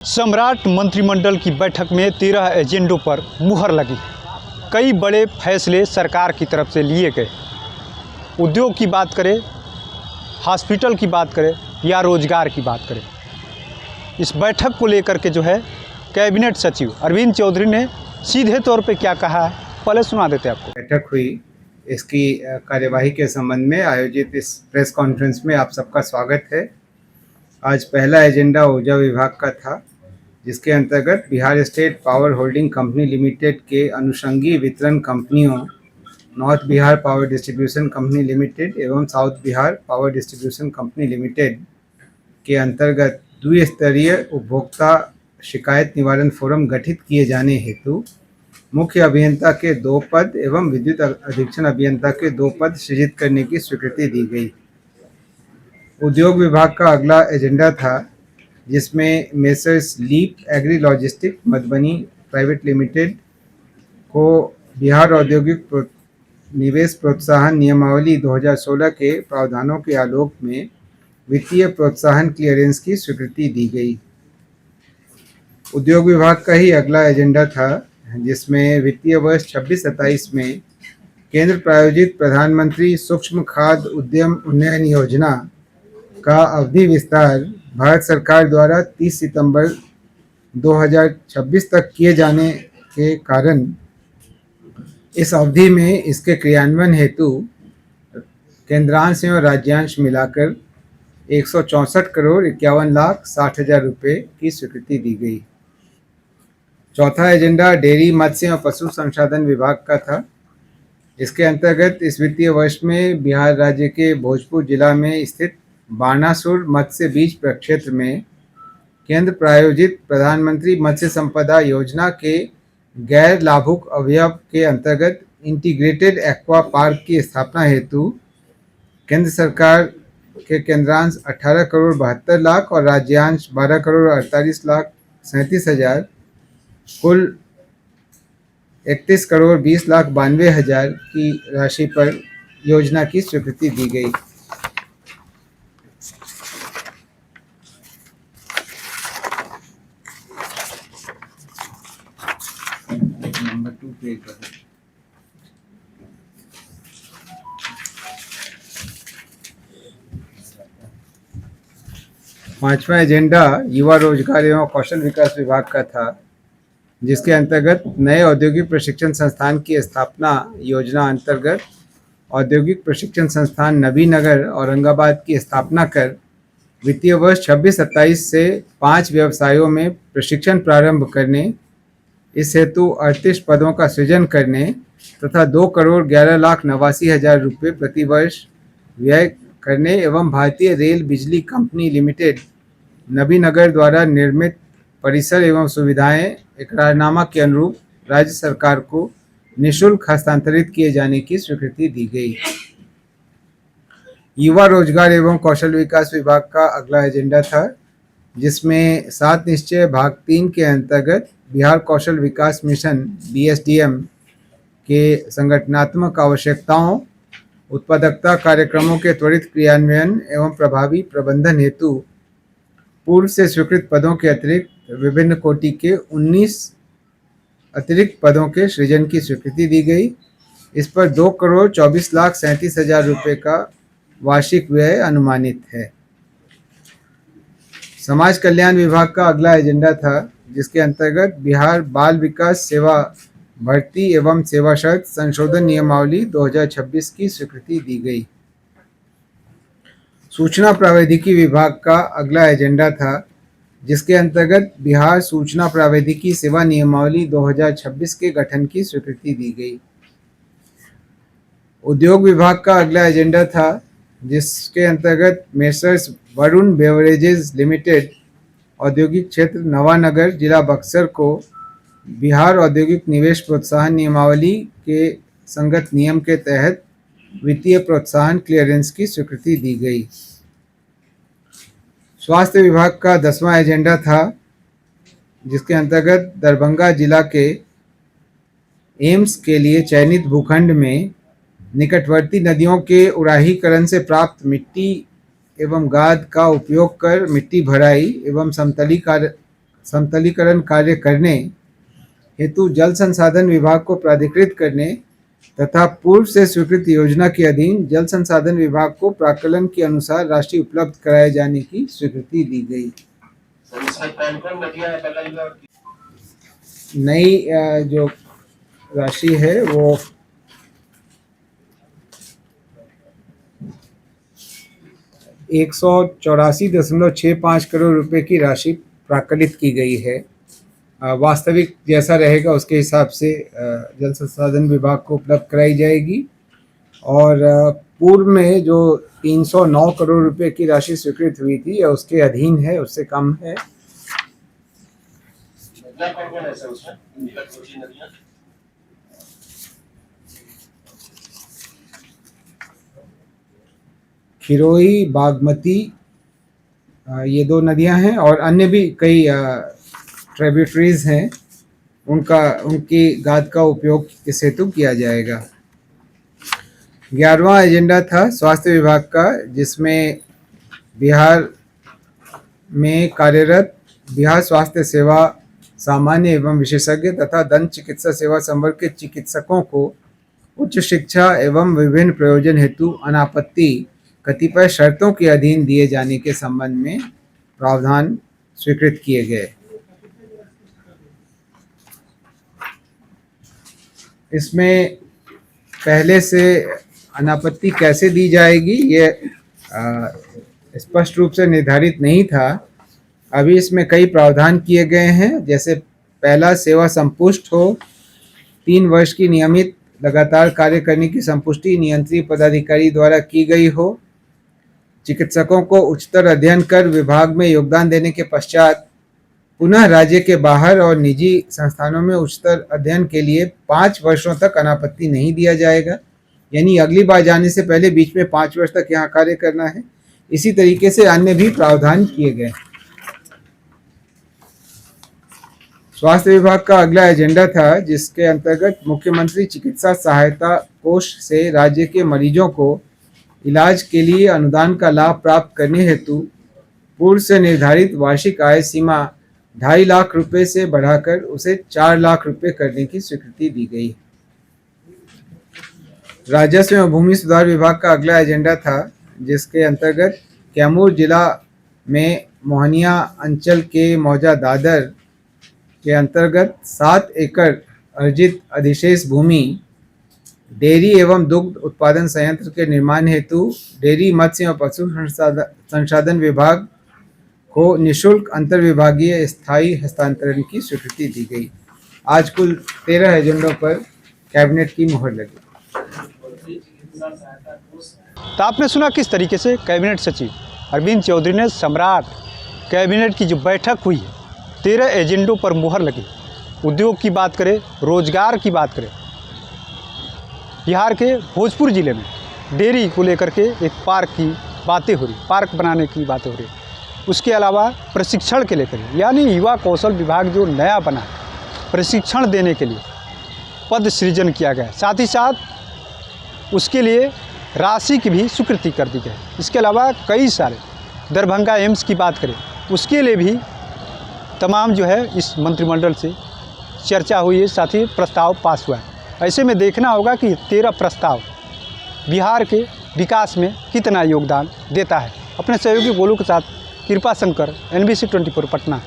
सम्राट मंत्रिमंडल की बैठक में 13 एजेंडों पर मुहर लगी। कई बड़े फैसले सरकार की तरफ से लिए गए। उद्योग की बात करें, हॉस्पिटल की बात करें या रोजगार की बात करें, इस बैठक को लेकर के जो है कैबिनेट सचिव अरविंद चौधरी ने सीधे तौर पे क्या कहा है, पहले सुना देते हैं आपको। बैठक हुई, इसकी कार्यवाही के संबंध में आयोजित इस प्रेस कॉन्फ्रेंस में आप सबका स्वागत है। आज पहला एजेंडा ऊर्जा विभाग का था, जिसके अंतर्गत Bihar state power holding company limited के अनुषंगी वितरण कंपनियों north Bihar power distribution company limited एवं south Bihar power distribution company limited के अंतर्गत द्विस्तरीय उपभोक्ता शिकायत निवारण फोरम गठित किए जाने हेतु मुख्य अभियंता के 2 पद एवं विद्युत अधीक्षण अभियंता के 2 पद सृजित करने की स्वीकृति दी गई। उद्योग विभाग का अगला एजेंडा था, जिसमें messrs leap agri logistic Madhubani private limited को बिहार औद्योगिक निवेश प्रोत्साहन नियमावली 2016 के प्रावधानों के आलोक में वित्तीय प्रोत्साहन क्लियरेंस की स्वीकृति दी गई। उद्योग विभाग का ही अगला एजेंडा था, जिसमें वित्तीय वर्ष 26-27 में केंद्र प्रायोजित प्रधानमंत्री सूक्ष्म खाद्य उद्यम उन्नयन योजना का अवधि विस्तार भारत सरकार द्वारा 30 सितंबर 2026 तक किए जाने के कारण इस अवधि में इसके क्रियान्वयन हेतु केंद्रांश एवं राज्यांश मिलाकर 164 करोड़ 51 लाख 60 हजार रुपये की स्वीकृति दी गई। चौथा एजेंडा डेयरी मत्स्य एवं पशु संसाधन विभाग का था। इसके अंतर्गत इस वित्तीय वर्ष में बिहार राज्य के भोजपुर जिला में स्थित बाणासुर मत्स्य बीज प्रक्षेत्र में केंद्र प्रायोजित प्रधानमंत्री मत्स्य संपदा योजना के गैर लाभुक अवयव के अंतर्गत इंटीग्रेटेड एक्वा पार्क की स्थापना हेतु केंद्र सरकार के केंद्रांश 18 करोड़ 72 लाख और राज्यांश 12 करोड़ 48 लाख 37 हजार, कुल 31 करोड़ 20 लाख 92 हजार की राशि पर योजना की स्वीकृति दी गई। नंबर 2 पे पांचवा एजेंडा युवा रोजगार एवं कौशल विकास विभाग का था, जिसके अंतर्गत नए औद्योगिक प्रशिक्षण संस्थान की स्थापना योजना अंतर्गत औद्योगिक प्रशिक्षण संस्थान नबीनगर औरंगाबाद की स्थापना कर वित्तीय वर्ष 26-27 से 5 व्यवसायों में प्रशिक्षण प्रारंभ करने, इस हेतु 38 पदों का सृजन करने तथा 2 करोड़ 11 लाख 89 हजार रुपये प्रति वर्ष व्यय करने एवं भारतीय रेल बिजली कंपनी लिमिटेड नबीनगर द्वारा निर्मित परिसर एवं सुविधाएं इकरारनामा के अनुरूप राज्य सरकार को निःशुल्क हस्तांतरित किए जाने की स्वीकृति दी गई। युवा रोजगार एवं कौशल विकास विभाग का अगला एजेंडा था, जिसमें 7 निश्चय भाग 3 के अंतर्गत बिहार कौशल विकास मिशन BSDM के संगठनात्मक आवश्यकताओं, उत्पादकता कार्यक्रमों के त्वरित क्रियान्वयन एवं प्रभावी प्रबंधन हेतु पूर्व से स्वीकृत पदों के अतिरिक्त विभिन्न कोटि के 19 अतिरिक्त पदों के सृजन की स्वीकृति दी गई। इस पर 2 करोड़ 24 लाख 37 हजार रुपये का वार्षिक व्यय अनुमानित है। समाज कल्याण विभाग का अगला एजेंडा था, जिसके अंतर्गत बिहार बाल विकास सेवा भर्ती एवं सेवा शर्त संशोधन नियमावली 2026 की स्वीकृति दी गई। सूचना प्रौद्योगिकी विभाग का अगला एजेंडा था, जिसके अंतर्गत बिहार सूचना प्रौद्योगिकी सेवा नियमावली 2026 के गठन की स्वीकृति दी गई। उद्योग विभाग का अगला एजेंडा था, जिसके अंतर्गत मेसर्स वरुण बेवरेजेस लिमिटेड औद्योगिक क्षेत्र नवानगर जिला बक्सर को बिहार औद्योगिक निवेश प्रोत्साहन नियमावली के संगत नियम के तहत वित्तीय प्रोत्साहन क्लियरेंस की स्वीकृति दी गई। स्वास्थ्य विभाग का 10वां एजेंडा था, जिसके अंतर्गत दरभंगा जिला के एम्स के लिए चयनित भूखंड में निकटवर्ती नदियों के उराहीकरण से प्राप्त मिट्टी एवं गाद का उपयोग कर मिट्टी भराई एवं समतलीकरण समतलीकरण कार्य करने हेतु जल संसाधन विभाग को प्राधिकृत करने तथा पूर्व से स्वीकृत योजना के अधीन जल संसाधन विभाग को प्राक्कलन के अनुसार राशि उपलब्ध कराए जाने की स्वीकृति दी गई। नई जो राशि है वो 184.65 करोड़ रुपए की राशि प्राक्कलित की गई है। वास्तविक जैसा रहेगा उसके हिसाब से जल संसाधन विभाग को उपलब्ध कराई जाएगी। और पूर्व में जो 309 करोड़ रुपए की राशि स्वीकृत हुई थी या उसके अधीन है, उससे कम है। खिरोई, बागमती, ये 2 नदियां हैं और अन्य भी कई ट्रिब्यूटरीज हैं, उनकी गाद का उपयोग इस हेतु किया जाएगा। 11वां एजेंडा था स्वास्थ्य विभाग का, जिसमें बिहार में कार्यरत बिहार स्वास्थ्य सेवा सामान्य एवं विशेषज्ञ तथा दंत चिकित्सा सेवा संवर्ग के चिकित्सकों को उच्च शिक्षा एवं विभिन्न प्रयोजन हेतु अनापत्ति कतिपय शर्तों के अधीन दिए जाने के संबंध में प्रावधान स्वीकृत किए गए। इसमें पहले से अनापत्ति कैसे दी जाएगी ये स्पष्ट रूप से निर्धारित नहीं था। अभी इसमें कई प्रावधान किए गए हैं, जैसे पहला, सेवा संपुष्ट हो, 3 वर्ष की नियमित लगातार कार्य करने की संपुष्टि नियंत्रण पदाधिकारी द्वारा की गई हो, चिकित्सकों को उच्चतर अध्ययन कर विभाग में योगदान देने के पश्चात पुनः राज्य के बाहर और निजी संस्थानों में उच्चतर अध्ययन के लिए 5 वर्षों तक अनापत्ति नहीं दिया जाएगा, यानी अगली बार जाने से पहले बीच में 5 वर्ष तक यहाँ कार्य करना है। इसी तरीके से अन्य भी प्रावधान किए गए। स्वास्थ्य विभाग का अगला एजेंडा था, जिसके अंतर्गत मुख्यमंत्री चिकित्सा सहायता कोष से राज्य के मरीजों को इलाज के लिए अनुदान का लाभ प्राप्त करने हेतु पूर्व से निर्धारित वार्षिक आय सीमा 2.5 लाख रुपए से बढ़ाकर उसे 4 लाख रुपए करने की स्वीकृति दी गई। राजस्व एवं भूमि सुधार विभाग का अगला एजेंडा था, जिसके अंतर्गत कैमूर जिला में मोहनिया अंचल के मौजा दादर के अंतर्गत 7 एकड़ अर्जित अधिशेष भूमि डेयरी एवं दुग्ध उत्पादन संयंत्र के निर्माण हेतु डेयरी, मत्स्य एवं पशु संसाधन विभाग को निःशुल्क अंतर्विभागीय स्थायी हस्तांतरण की स्वीकृति दी गई। आज कुल 13 एजेंडों पर कैबिनेट की मुहर लगी। तो आपने सुना किस तरीके से कैबिनेट सचिव अरविंद चौधरी ने सम्राट कैबिनेट की जो बैठक हुई है, 13 एजेंडों पर मुहर लगी। उद्योग की बात करें, रोजगार की बात करें, बिहार के भोजपुर ज़िले में डेयरी को लेकर के एक पार्क की बातें हो रही, पार्क बनाने की बातें हो रही। उसके अलावा प्रशिक्षण के लेकर, यानी युवा कौशल विभाग जो नया बना है, प्रशिक्षण देने के लिए पद सृजन किया गया। साथ ही साथ उसके लिए राशि की भी स्वीकृति कर दी गई। इसके अलावा कई सारे, दरभंगा एम्स की बात करें, उसके लिए भी तमाम जो है इस मंत्रिमंडल से चर्चा हुई है, साथ ही प्रस्ताव पास हुआ है। ऐसे में देखना होगा कि 13 प्रस्ताव बिहार के विकास में कितना योगदान देता है। अपने सहयोगी गोलू के साथ कृपा शंकर, NBC 24 पटना।